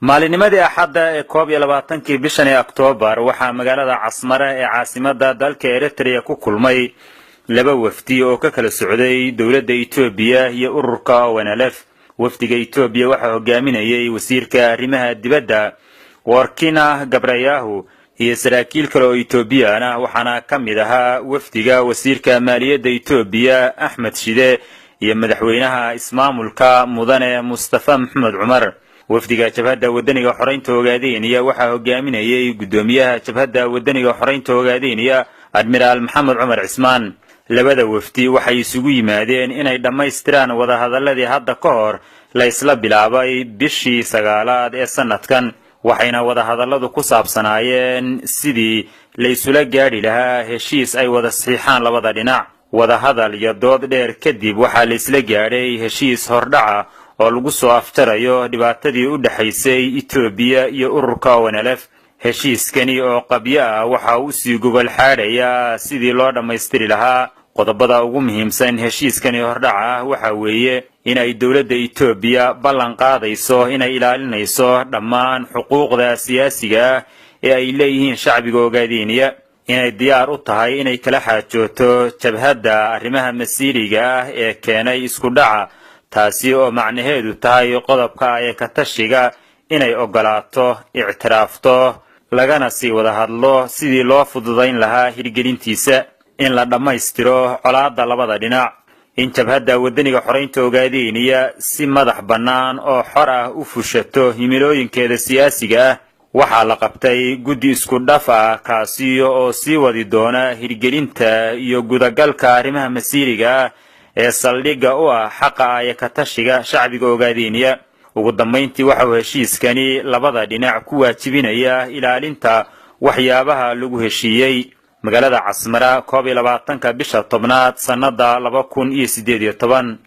maalinimadii axadda ee 21 bishan Oktoobar waxaa magaalada Casmara ee caasimada dalka Eritrea ku kulmay laba wafdi oo ka kala socday dawladda Itoobiya iyo ururka ONLF. wafdiga Itoobiya waxa hogaaminayay wasiirka arrimaha dibadda Workina Gabrayahu iyo saraakiil kale oo Itoobiyaan ah, waxaana ka mid ahaa wafdiga wasiirka maaliyadda Itoobiya Ahmed Shide iyo madaxweynaha ismaamulka mudane Mustafa Maxamed Cumar. wafdiga jabhadda wadaniga xoreynta Ogaadeniya waxa hogaaminayay gudoomiyaha jabhadda wadaniga xoreynta Ogaadeniya Admiral Maxamed Cumar Cismaan. labada wafdi waxay isugu yimaadeen inay dhamaystiraan wada hadaladii hadda ka hor la isla bilaabay bishii 9aad ee sanadkan, waxayna wada hadaladu ku saabsanaayeen sidii la isula gaari lahaa heshiis ay wada saxiixaan labada dhinac. wada hadal iyo dood dheer kadib waxaa la isla gaaray heshiis hordhaca oo lagu soo aftarayo dhibaatadii u dhaxaysay Itoobiya iyo ururka ONLF. heshiiskani oo qabyo ah waxa uu sii gobol xaadhaya sidii loo dhamaystiri lahaa. qodobada ugu muhiimsan heshiiskani hordhaca waxa weeye in ay dawladda Itoobiya ballan qaadayso inay ilaalinayso dhammaan xuquuqda siyaasiga ah ee ay leeyihiin shacbiga Ogaadeniya, inay diyaar u tahay inay kala xaajooto jabhadda arrimaha masiiriga ah ee keenay isku dhaca, taasi oo macnaheedu tahay qodobka ay ka tashiga inay ogolaato ictiraafto lagana sii wada hadlo sidii loo fududayn lahaa hirgelintiisa. in la dhamaystiro colaadda labada dhinac, in jabhadda wadaniga xoreynta Ogaadeniya si madax bannaan oo xor ah u fushato himilooyinkeeda siyaasiga ah. waxaa la qabtay guddi isku dhaf ah kaasi oo sii wadi doona hirgelinta iyo gudagalka arrimaha masiiriga ah ee saldhigga u ah xaqa ay ka tashiga shacbiga Ogaadeniya. ugu dambeyntii waxa uu heshiiskani labada dhinac ku waajibinaya ilaalinta waxyaabaha lagu heshiiyey. magaalada Casmara 21 bisha 10 sanada 2018.